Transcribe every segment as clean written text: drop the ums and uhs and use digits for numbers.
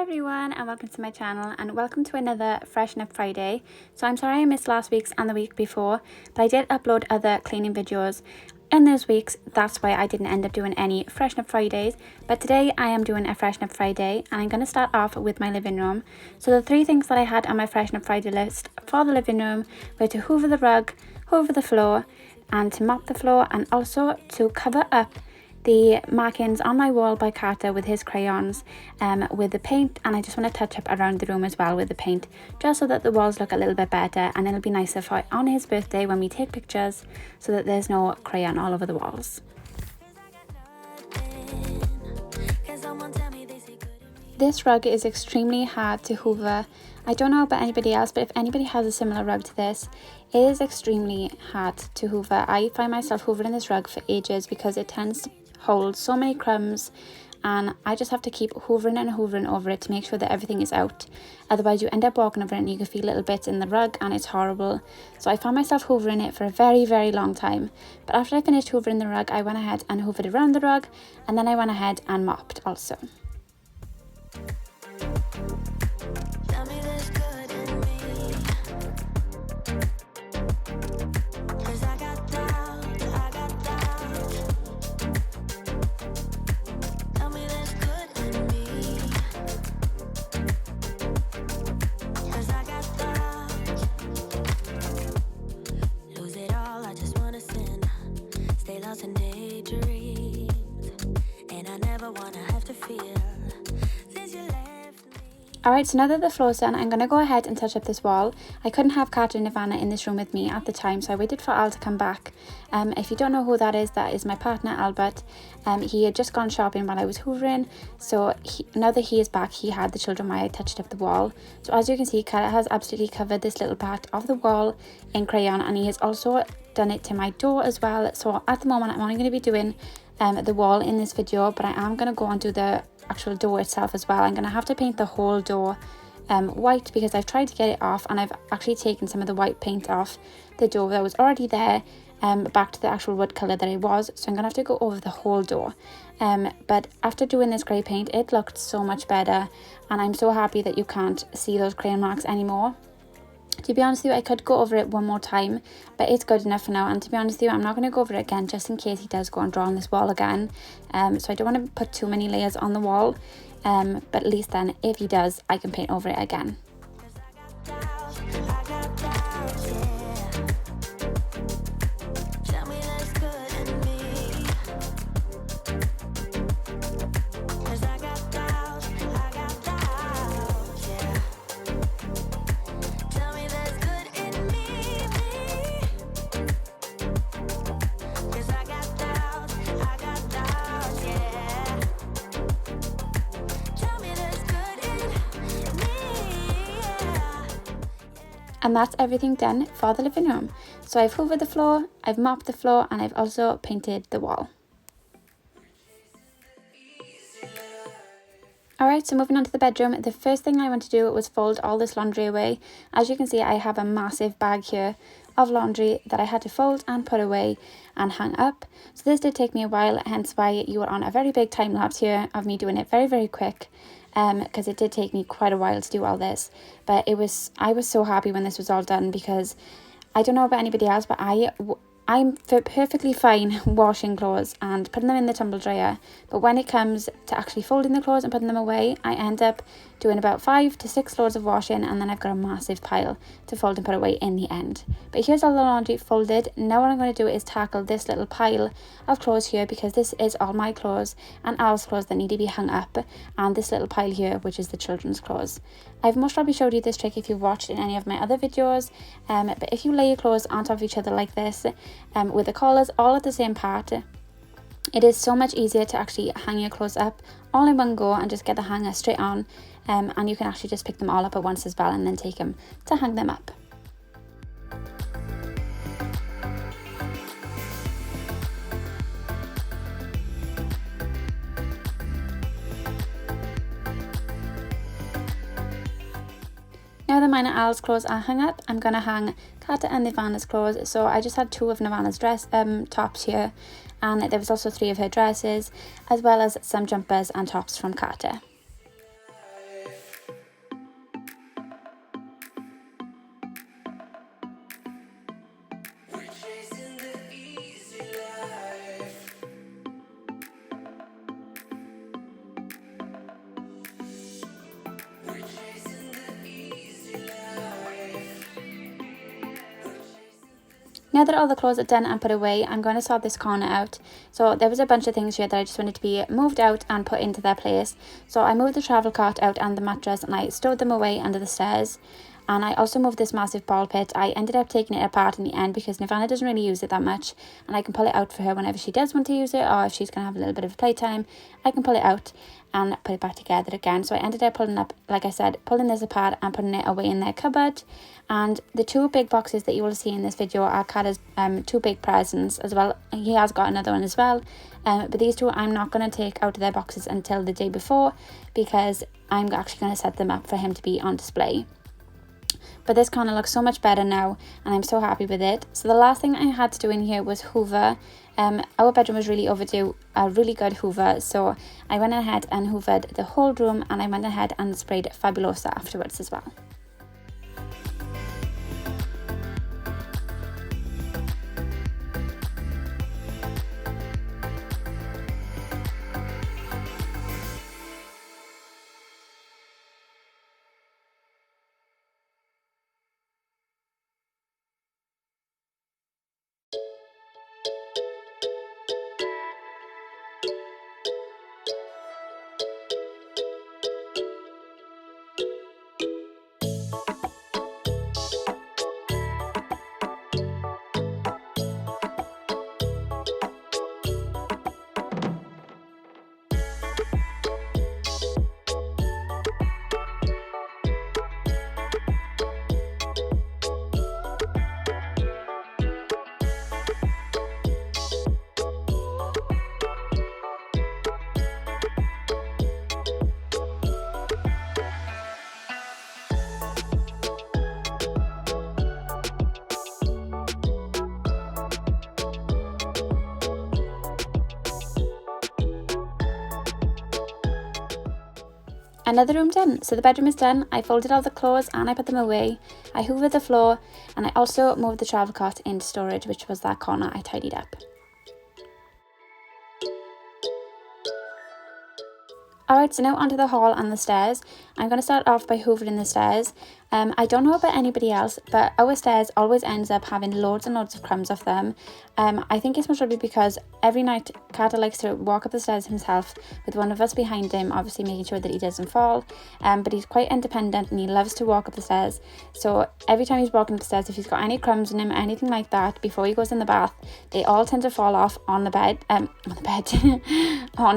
everyone and welcome to my channel and welcome to another Freshen Up Friday. So I'm sorry I missed last week's and the week before, but I did upload other cleaning videos in those weeks. That's why I didn't end up doing any Freshen Up Fridays, but today I am doing a Freshen Up Friday and I'm going to start off with my living room. So the three things that I had on my Freshen Up Friday list for the living room were to hoover the rug, hoover the floor and to mop the floor, and also to cover up the markings on my wall by Carter with his crayons with the paint. And I just want to touch up around the room as well with the paint, just so that the walls look a little bit better, and it'll be nicer for on his birthday when we take pictures, so that there's no crayon all over the walls. This rug is extremely hard to hoover. I don't know about anybody else, but if anybody has a similar rug to this, it is extremely hard to hoover. I find myself hoovering this rug for ages because it tends to hold so many crumbs, and I just have to keep hoovering and hoovering over it to make sure that everything is out. Otherwise you end up walking over it and you can feel little bits in the rug and it's horrible. So I found myself hoovering it for a very long time, but after I finished hoovering the rug, I went ahead and hoovered around the rug, and then I went ahead and mopped also. Alright, so now that the floor's done, I'm going to go ahead and touch up this wall. I couldn't have Carter and Nirvana in this room with me at the time, so I waited for Al to come back. If you don't know who that is my partner Albert. He had just gone shopping while I was hoovering, so now that he is back, he had the children while I touched up the wall. So as you can see, Carter has absolutely covered this little part of the wall in crayon, and he has also done it to my door as well. So at the moment I'm only going to be doing the wall in this video, but I am going to go and do the actual door itself as well. I'm going to have to paint the whole door white, because I've tried to get it off and I've actually taken some of the white paint off the door that was already there back to the actual wood colour that it was. So I'm going to have to go over the whole door, but after doing this grey paint, it looked so much better, and I'm so happy that you can't see those crayon marks anymore. To be honest with you, I could go over it one more time, but it's good enough for now. And to be honest with you, I'm not going to go over it again, just in case he does go and draw on this wall again. So I don't want to put too many layers on the wall, but at least then if he does, I can paint over it again. And that's everything done for the living room. So I've hoovered the floor, I've mopped the floor, and I've also painted the wall. Alright, so moving on to the bedroom, the first thing I want to do was fold all this laundry away. As you can see, I have a massive bag here of laundry that I had to fold and put away and hang up. So this did take me a while, hence why you are on a very big time lapse here of me doing it very quick. Because it did take me quite a while to do all this, but I was so happy when this was all done, because I don't know about anybody else, but I'm perfectly fine washing clothes and putting them in the tumble dryer, but when it comes to actually folding the clothes and putting them away, I end up doing about 5 to 6 loads of washing, and then I've got a massive pile to fold and put away in the end. But here's all the laundry folded. Now what I'm going to do is tackle this little pile of clothes here, because this is all my clothes and Al's clothes that need to be hung up, and this little pile here, which is the children's clothes. I've most probably showed you this trick if you've watched in any of my other videos, but if you lay your clothes on top of each other like this, with the collars all at the same part, it is so much easier to actually hang your clothes up all in one go and just get the hanger straight on, and you can actually just pick them all up at once as well and then take them to hang them up. Now that mine and Al's clothes are hung up, I'm going to hang Carter and Nirvana's clothes. So I just had 2 of Nirvana's tops here, and there was also 3 of her dresses, as well as some jumpers and tops from Carter. Now that all the clothes are done and put away, I'm going to sort this corner out. So there was a bunch of things here that I just wanted to be moved out and put into their place. So I moved the travel cart out and the mattress, and I stowed them away under the stairs. And I also moved this massive ball pit. I ended up taking it apart in the end because Nirvana doesn't really use it that much, and I can pull it out for her whenever she does want to use it, or if she's going to have a little bit of playtime, I can pull it out and put it back together again. So I ended up pulling up, like I said, pulling this apart and putting it away in their cupboard. And the two big boxes that you will see in this video are Kada's two big presents as well. He has got another one as well. But these two I'm not going to take out of their boxes until the day before, because I'm actually going to set them up for him to be on display. But this corner looks so much better now, and I'm so happy with it. So the last thing I had to do in here was Hoover. Our bedroom was really overdue a really good Hoover, so I went ahead and hoovered the whole room, and I went ahead and sprayed Fabulosa afterwards as well. Another room done. So the bedroom is done. I folded all the clothes and I put them away. I hoovered the floor, and I also moved the travel cart into storage, which was that corner I tidied up. Alright, so now onto the hall and the stairs. I'm going to start off by hoovering the stairs. I don't know about anybody else, but our stairs always ends up having loads and loads of crumbs off them. I think it's most probably because every night Carter likes to walk up the stairs himself with one of us behind him, obviously making sure that he doesn't fall. But he's quite independent and he loves to walk up the stairs. So every time he's walking up the stairs, if he's got any crumbs in him, anything like that, before he goes in the bath, they all tend to fall off on the bed, on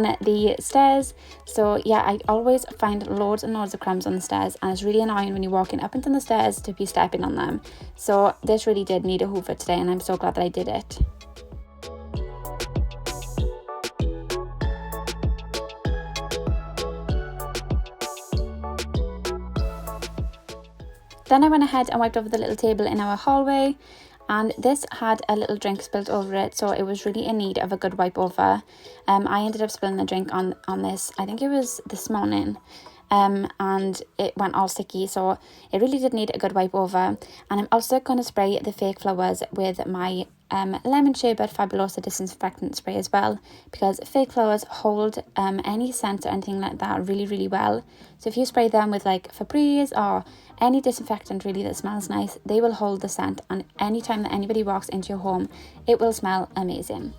the stairs. So yeah, I always find loads and loads of crumbs on the stairs, and it's really annoying when you're walking up and down the stairs to be stepping on them. So this really did need a hoover today, and I'm so glad that I did it. Then I went ahead and wiped over the little table in our hallway, and this had a little drink spilled over it, so it was really in need of a good wipe over. I ended up spilling the drink on this, I think it was this morning, and it went all sticky, so it really did need a good wipe over. And I'm also going to spray the fake flowers with my lemon sherbet Fabulosa disinfectant spray as well, because fake flowers hold any scent or anything like that really well. So if you spray them with like Febreze or any disinfectant really that smells nice, they will hold the scent, and anytime that anybody walks into your home, it will smell amazing.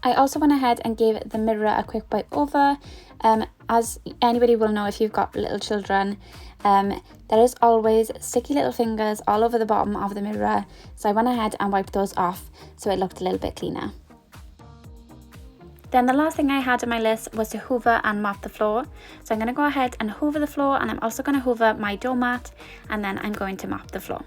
I also went ahead and gave the mirror a quick wipe over. As anybody will know if you've got little children, there is always sticky little fingers all over the bottom of the mirror, so I went ahead and wiped those off so it looked a little bit cleaner. Then the last thing I had on my list was to hoover and mop the floor. So I'm going to go ahead and hoover the floor, and I'm also going to hoover my doormat, and then I'm going to mop the floor.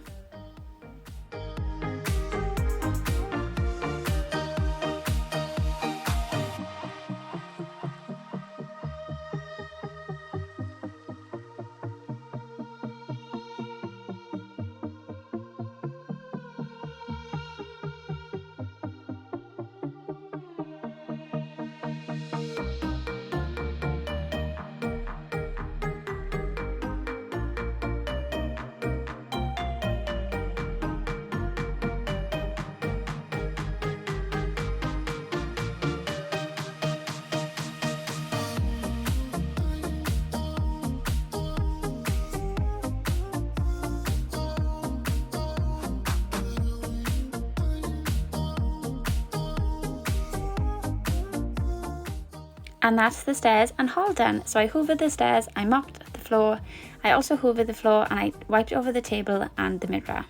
And that's the stairs and hall done. So I hoovered the stairs, I mopped the floor, I also hoovered the floor, and I wiped over the table and the mirror.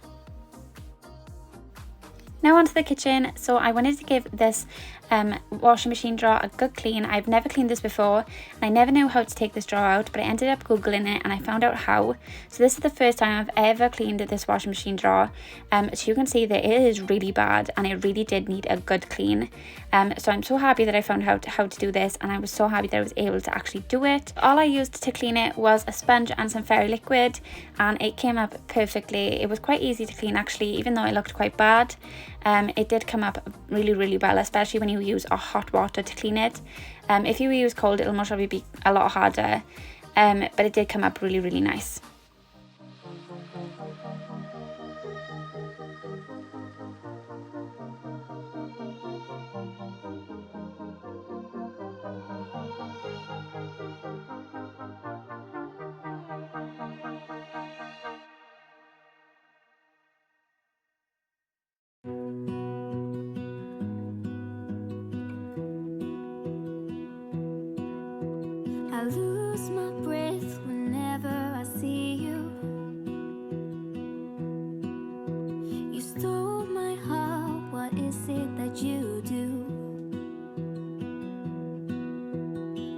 Now onto the kitchen. So I wanted to give this washing machine drawer a good clean. I've never cleaned this before and I never knew how to take this drawer out, but I ended up googling it and I found out how. So this is the first time I've ever cleaned this washing machine drawer. So you can see that it is really bad and it really did need a good clean. So I'm so happy that I found out how to do this, and I was so happy that I was able to actually do it. All I used to clean it was a sponge and some fairy liquid, and it came up perfectly. It was quite easy to clean actually, even though it looked quite bad. It did come up really well, especially when you use a hot water to clean it. If you use cold, it'll most probably be a lot harder, but it did come up really nice. I lose my breath whenever I see you. You stole my heart, what is it that you do?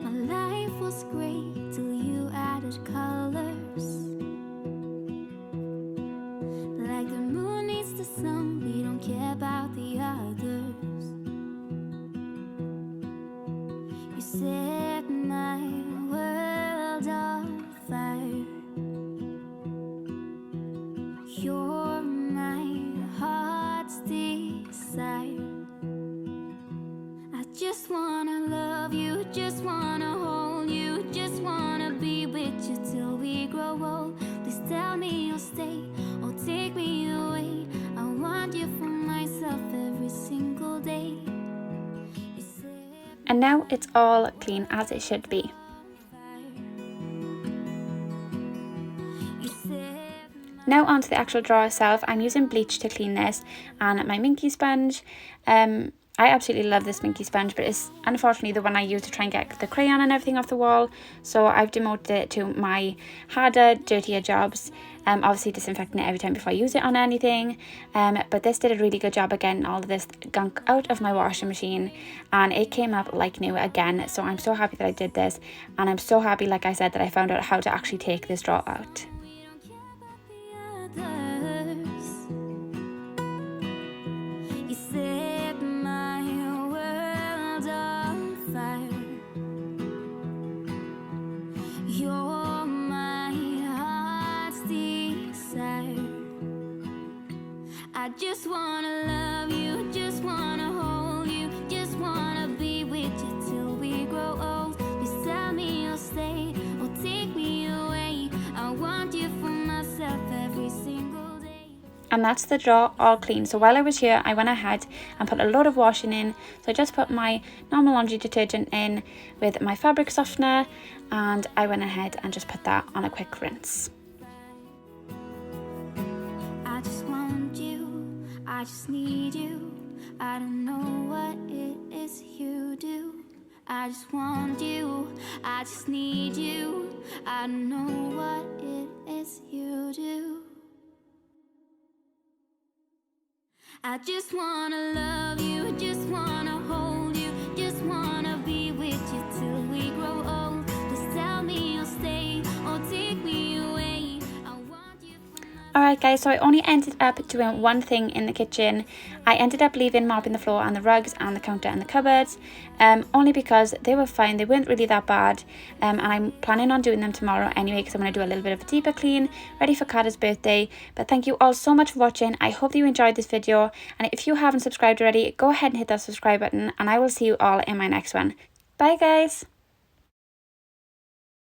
My life was great till you added colors. Like the moon needs the sun, we don't care about the others. You set my world on fire. You're my heart's desire. I just wanna love you, just wanna hold you, just wanna be with you till we grow old. Please tell me you'll stay or take me away. I want you for myself every single day. And now it's all clean as it should be. Now onto the actual drawer itself. I'm using bleach to clean this and my minky sponge. I absolutely love this minky sponge, but it's unfortunately the one I use to try and get the crayon and everything off the wall. So I've demoted it to my harder, dirtier jobs. Obviously disinfecting it every time before I use it on anything. But this did a really good job of getting all of this gunk out of my washing machine, and it came up like new again. So I'm so happy that I did this, and I'm so happy, like I said, that I found out how to actually take this drawer out. I just wanna love you, just wanna hold you, just wanna be with you till we grow old. Please tell me you'll stay or take me away. I want you for myself every single day. And that's the drawer all clean. So while I was here, I went ahead and put a load of washing in. So I just put my normal laundry detergent in with my fabric softener, and I went ahead and just put that on a quick rinse. I just need you. I don't know what it is you do. I just want you. I just need you. I don't know what it is you do. I just wanna love you, just wanna hold you, just wanna be with you till we grow old. Just tell me you'll stay or take me away. Alright guys, so I only ended up doing one thing in the kitchen. I ended up leaving mopping the floor and the rugs and the counter and the cupboards, only because they were fine, they weren't really that bad, and I'm planning on doing them tomorrow anyway, because I'm going to do a little bit of a deeper clean, ready for Carter's birthday. But thank you all so much for watching. I hope that you enjoyed this video, and if you haven't subscribed already, go ahead and hit that subscribe button, and I will see you all in my next one. Bye guys!